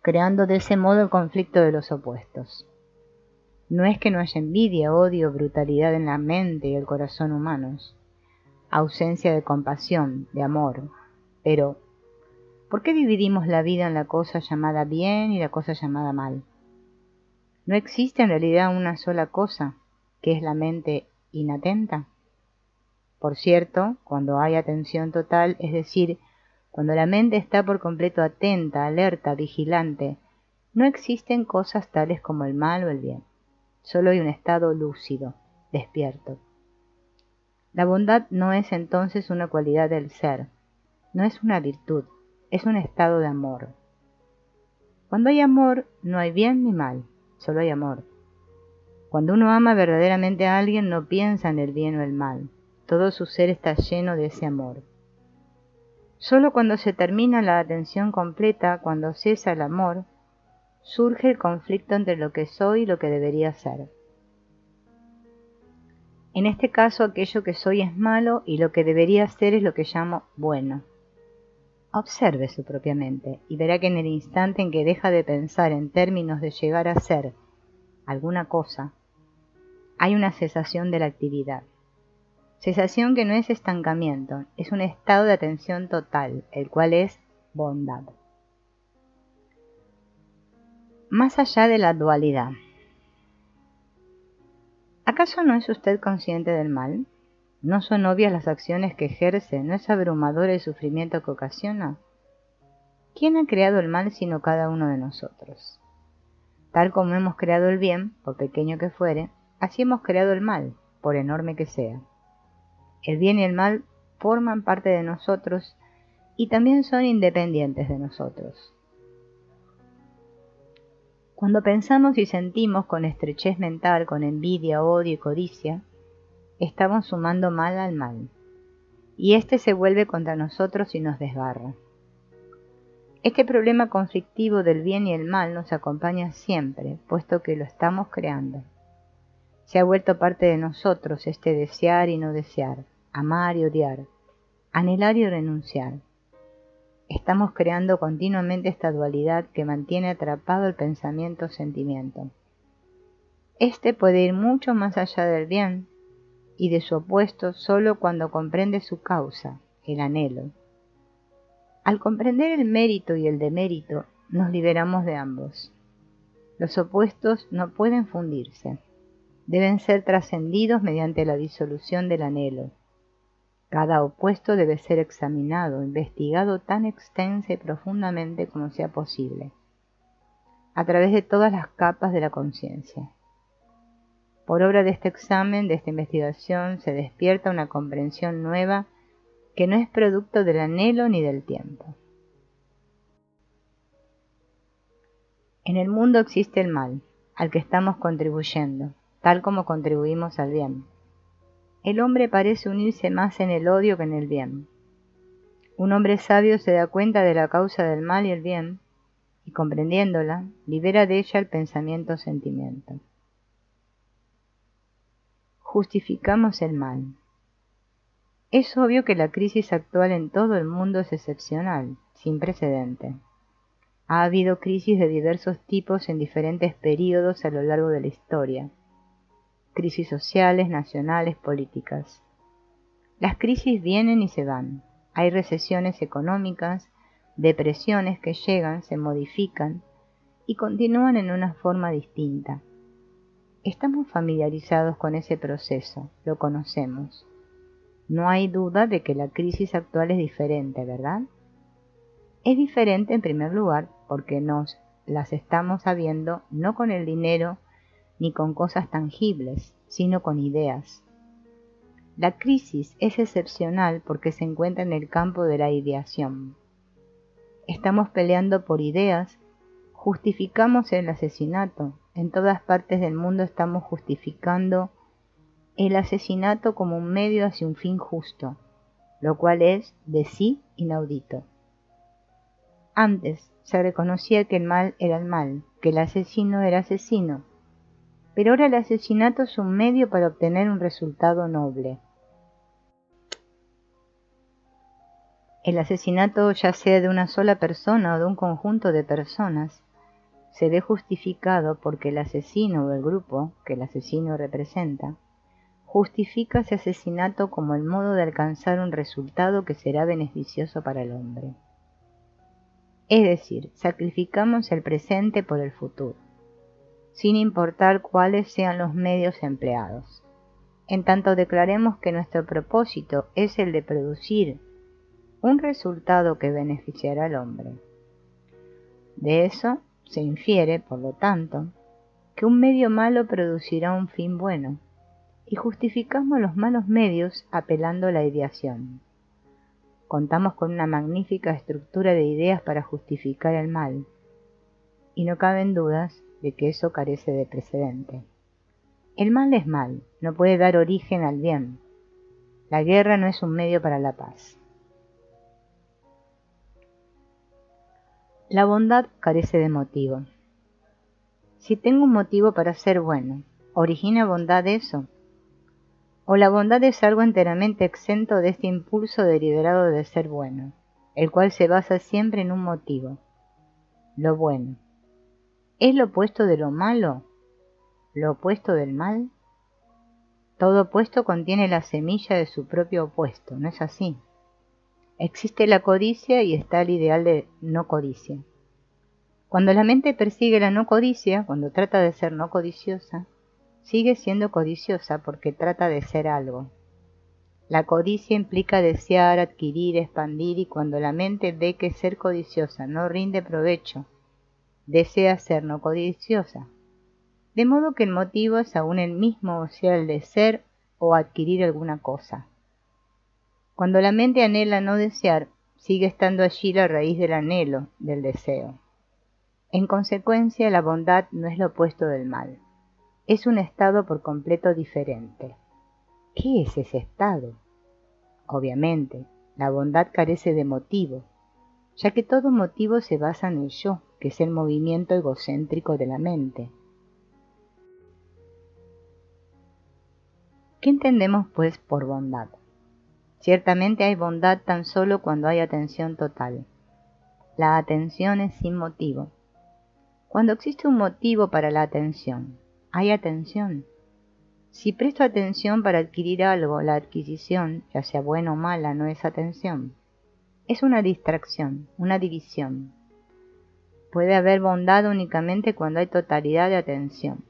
Speaker 1: creando de ese modo el conflicto de los opuestos? No es que no haya envidia, odio, brutalidad en la mente y el corazón humanos, ausencia de compasión, de amor, pero ¿por qué dividimos la vida en la cosa llamada bien y la cosa llamada mal? ¿No existe en realidad una sola cosa, que es la mente inatenta? Por cierto, cuando hay atención total, es decir, cuando la mente está por completo atenta, alerta, vigilante, no existen cosas tales como el mal o el bien. Solo hay un estado lúcido, despierto. La bondad no es entonces una cualidad del ser, no es una virtud, es un estado de amor. Cuando hay amor, no hay bien ni mal, solo hay amor. Cuando uno ama verdaderamente a alguien, no piensa en el bien o el mal. Todo su ser está lleno de ese amor. Solo cuando se termina la atención completa, cuando cesa el amor, surge el conflicto entre lo que soy y lo que debería ser. En este caso, aquello que soy es malo y lo que debería ser es lo que llamo bueno. Observe su propia mente y verá que en el instante en que deja de pensar en términos de llegar a ser alguna cosa, hay una cesación de la actividad. Cesación que no es estancamiento, es un estado de atención total, el cual es bondad. Más allá de la dualidad. ¿Acaso no es usted consciente del mal? ¿No son obvias las acciones que ejerce? ¿No es abrumador el sufrimiento que ocasiona? ¿Quién ha creado el mal sino cada uno de nosotros? Tal como hemos creado el bien, por pequeño que fuere, así hemos creado el mal, por enorme que sea. El bien y el mal forman parte de nosotros y también son independientes de nosotros. Cuando pensamos y sentimos con estrechez mental, con envidia, odio y codicia, estamos sumando mal al mal, y éste se vuelve contra nosotros y nos desgarra. Este problema conflictivo del bien y el mal nos acompaña siempre, puesto que lo estamos creando. Se ha vuelto parte de nosotros este desear y no desear, amar y odiar, anhelar y renunciar. Estamos creando continuamente esta dualidad que mantiene atrapado el pensamiento-sentimiento. Este puede ir mucho más allá del bien y de su opuesto solo cuando comprende su causa, el anhelo. Al comprender el mérito y el demérito, nos liberamos de ambos. Los opuestos no pueden fundirse. Deben ser trascendidos mediante la disolución del anhelo. Cada opuesto debe ser examinado, investigado tan extensa y profundamente como sea posible, a través de todas las capas de la conciencia. Por obra de este examen, de esta investigación, se despierta una comprensión nueva que no es producto del anhelo ni del tiempo. En el mundo existe el mal, al que estamos contribuyendo, tal como contribuimos al bien. El hombre parece unirse más en el odio que en el bien. Un hombre sabio se da cuenta de la causa del mal y el bien, y comprendiéndola, libera de ella el pensamiento o sentimiento. Justificamos el mal. Es obvio que la crisis actual en todo el mundo es excepcional, sin precedente. Ha habido crisis de diversos tipos en diferentes períodos a lo largo de la historia. Crisis sociales, nacionales, políticas. Las crisis vienen y se van. Hay recesiones económicas, depresiones que llegan, se modifican y continúan en una forma distinta. Estamos familiarizados con ese proceso, lo conocemos. No hay duda de que la crisis actual es diferente, ¿verdad? Es diferente en primer lugar porque nos las estamos sabiendo no con el dinero ni con cosas tangibles, sino con ideas. La crisis es excepcional porque se encuentra en el campo de la ideación. Estamos peleando por ideas, justificamos el asesinato. En todas partes del mundo estamos justificando el asesinato como un medio hacia un fin justo, lo cual es de sí inaudito. Antes se reconocía que el mal era el mal, que el asesino era asesino, pero ahora el asesinato es un medio para obtener un resultado noble. El asesinato, ya sea de una sola persona o de un conjunto de personas, se ve justificado porque el asesino o el grupo que el asesino representa justifica ese asesinato como el modo de alcanzar un resultado que será beneficioso para el hombre. Es decir, sacrificamos el presente por el futuro, sin importar cuáles sean los medios empleados. En tanto declaremos que nuestro propósito es el de producir un resultado que beneficiará al hombre. De eso se infiere, por lo tanto, que un medio malo producirá un fin bueno, y justificamos los malos medios apelando a la ideación. Contamos con una magnífica estructura de ideas para justificar el mal, y no caben dudas de que eso carece de precedente. El mal es mal, no puede dar origen al bien. La guerra no es un medio para la paz. La bondad carece de motivo. Si tengo un motivo para ser bueno, ¿origina bondad eso? ¿O la bondad es algo enteramente exento de este impulso deliberado de ser bueno, el cual se basa siempre en un motivo? Lo bueno. ¿Es lo opuesto de lo malo? ¿Lo opuesto del mal? Todo opuesto contiene la semilla de su propio opuesto, ¿no es así? Existe la codicia y está el ideal de no codicia. Cuando la mente persigue la no codicia, cuando trata de ser no codiciosa, sigue siendo codiciosa porque trata de ser algo. La codicia implica desear, adquirir, expandir, y cuando la mente ve que ser codiciosa no rinde provecho, desea ser no codiciosa. De modo que el motivo es aún el mismo, o sea, el de ser o adquirir alguna cosa. Cuando la mente anhela no desear, sigue estando allí la raíz del anhelo, del deseo. En consecuencia, la bondad no es lo opuesto del mal. Es un estado por completo diferente. ¿Qué es ese estado? Obviamente, la bondad carece de motivo, ya que todo motivo se basa en el yo, que es el movimiento egocéntrico de la mente. ¿Qué entendemos, pues, por bondad? Ciertamente hay bondad tan solo cuando hay atención total. La atención es sin motivo. Cuando existe un motivo para la atención, hay atención. Si presto atención para adquirir algo, la adquisición, ya sea buena o mala, no es atención. Es una distracción, una división. Puede haber bondad únicamente cuando hay totalidad de atención.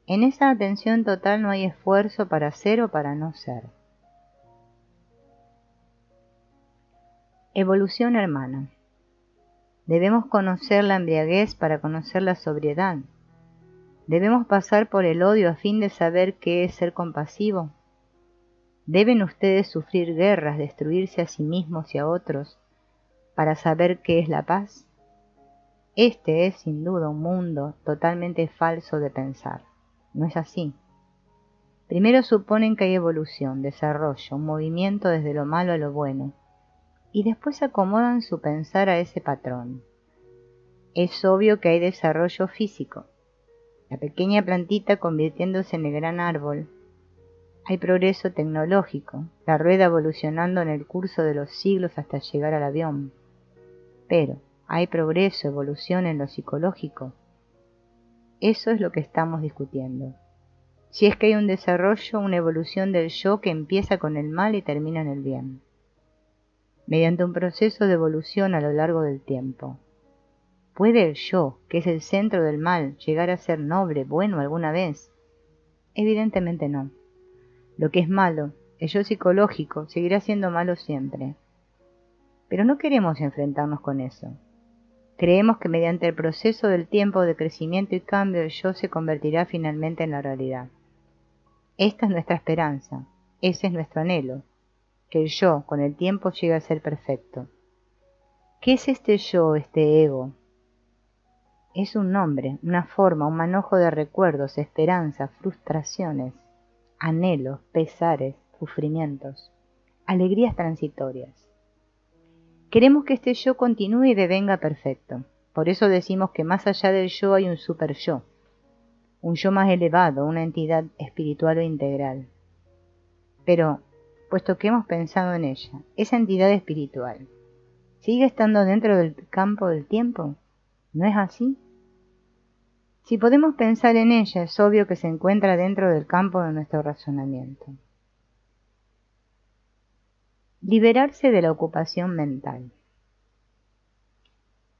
Speaker 1: En esa atención total no hay esfuerzo para ser o para no ser. Evolución hermana. Debemos conocer la embriaguez para conocer la sobriedad. ¿Debemos pasar por el odio a fin de saber qué es ser compasivo? ¿Deben ustedes sufrir guerras, destruirse a sí mismos y a otros para saber qué es la paz? Este es sin duda un mundo totalmente falso de pensar. No es así. Primero suponen que hay evolución, desarrollo, un movimiento desde lo malo a lo bueno, y después acomodan su pensar a ese patrón. Es obvio que hay desarrollo físico, la pequeña plantita convirtiéndose en el gran árbol. Hay progreso tecnológico, la rueda evolucionando en el curso de los siglos hasta llegar al avión. Pero, ¿hay progreso, evolución en lo psicológico? Eso es lo que estamos discutiendo. Si es que hay un desarrollo, una evolución del yo que empieza con el mal y termina en el bien, mediante un proceso de evolución a lo largo del tiempo. ¿Puede el yo, que es el centro del mal, llegar a ser noble, bueno alguna vez? Evidentemente no. Lo que es malo, el yo psicológico, seguirá siendo malo siempre. Pero no queremos enfrentarnos con eso. Creemos que mediante el proceso del tiempo de crecimiento y cambio el yo se convertirá finalmente en la realidad. Esta es nuestra esperanza, ese es nuestro anhelo, que el yo con el tiempo llegue a ser perfecto. ¿Qué es este yo, este ego? Es un nombre, una forma, un manojo de recuerdos, esperanzas, frustraciones, anhelos, pesares, sufrimientos, alegrías transitorias. Queremos que este yo continúe y devenga perfecto. Por eso decimos que más allá del yo hay un super yo, un yo más elevado, una entidad espiritual o integral. Pero, puesto que hemos pensado en ella, esa entidad espiritual, ¿sigue estando dentro del campo del tiempo? ¿No es así? Si podemos pensar en ella, es obvio que se encuentra dentro del campo de nuestro razonamiento. Liberarse de la ocupación mental.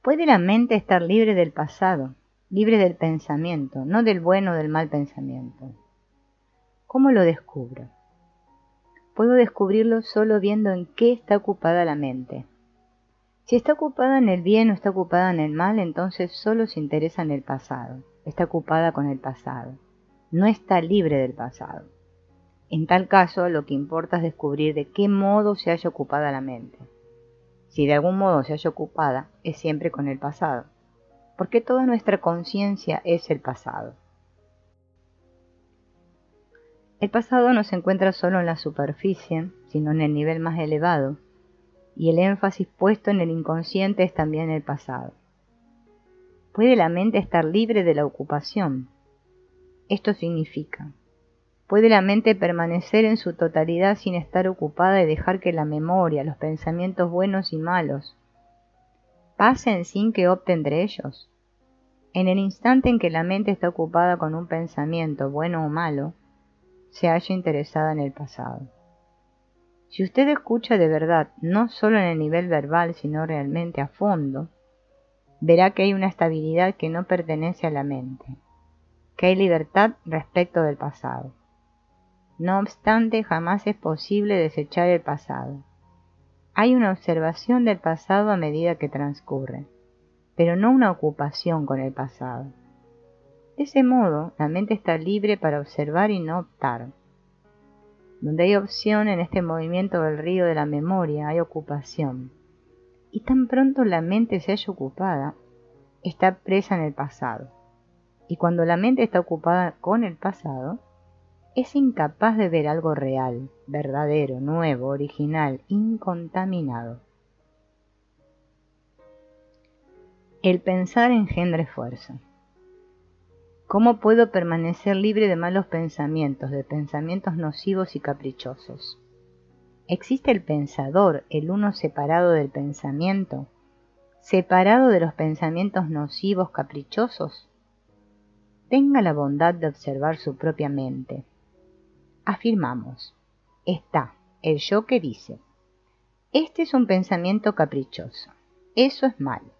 Speaker 1: ¿Puede la mente estar libre del pasado, libre del pensamiento, no del bueno o del mal pensamiento? ¿Cómo lo descubro? Puedo descubrirlo solo viendo en qué está ocupada la mente. Si está ocupada en el bien o está ocupada en el mal, entonces solo se interesa en el pasado, está ocupada con el pasado, no está libre del pasado. En tal caso, lo que importa es descubrir de qué modo se halla ocupada la mente. Si de algún modo se halla ocupada, es siempre con el pasado, porque toda nuestra conciencia es el pasado. El pasado no se encuentra solo en la superficie, sino en el nivel más elevado, y el énfasis puesto en el inconsciente es también el pasado. ¿Puede la mente estar libre de la ocupación? Esto significa, ¿puede la mente permanecer en su totalidad sin estar ocupada y dejar que la memoria, los pensamientos buenos y malos, pasen sin que opte entre ellos? En el instante en que la mente está ocupada con un pensamiento, bueno o malo, se halla interesada en el pasado. Si usted escucha de verdad, no solo en el nivel verbal, sino realmente a fondo, verá que hay una estabilidad que no pertenece a la mente, que hay libertad respecto del pasado. No obstante, jamás es posible desechar el pasado. Hay una observación del pasado a medida que transcurre, pero no una ocupación con el pasado. De ese modo, la mente está libre para observar y no optar. Donde hay opción en este movimiento del río de la memoria, hay ocupación. Y tan pronto la mente se halla ocupada, está presa en el pasado. Y cuando la mente está ocupada con el pasado, es incapaz de ver algo real, verdadero, nuevo, original, incontaminado. El pensar engendra fuerza. ¿Cómo puedo permanecer libre de malos pensamientos, de pensamientos nocivos y caprichosos? ¿Existe el pensador, el uno separado del pensamiento, separado de los pensamientos nocivos, caprichosos? Tenga la bondad de observar su propia mente. Afirmamos, está el yo que dice, este es un pensamiento caprichoso, eso es malo,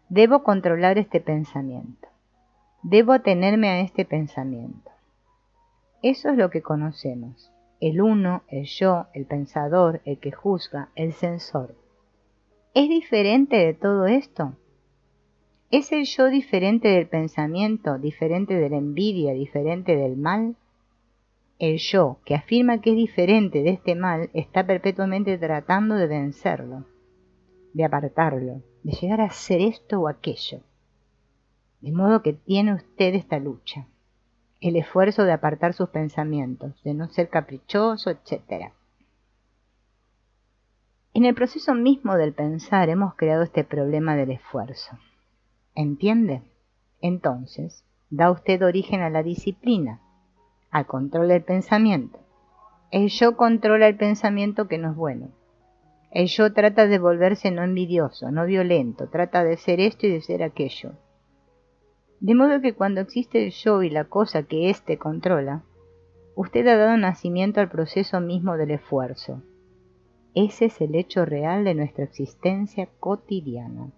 Speaker 1: debo controlar este pensamiento. Debo atenerme a este pensamiento. Eso es lo que conocemos. El uno, el yo, el pensador, el que juzga, el censor. ¿Es diferente de todo esto? ¿Es el yo diferente del pensamiento, diferente de la envidia, diferente del mal? El yo, que afirma que es diferente de este mal, está perpetuamente tratando de vencerlo, de apartarlo, de llegar a ser esto o aquello. De modo que tiene usted esta lucha, el esfuerzo de apartar sus pensamientos, de no ser caprichoso, etc. En el proceso mismo del pensar hemos creado este problema del esfuerzo. ¿Entiende? Entonces, da usted origen a la disciplina, al control del pensamiento. El yo controla el pensamiento que no es bueno. El yo trata de volverse no envidioso, no violento, trata de ser esto y de ser aquello. De modo que cuando existe el yo y la cosa que éste controla, usted ha dado nacimiento al proceso mismo del esfuerzo. Ese es el hecho real de nuestra existencia cotidiana.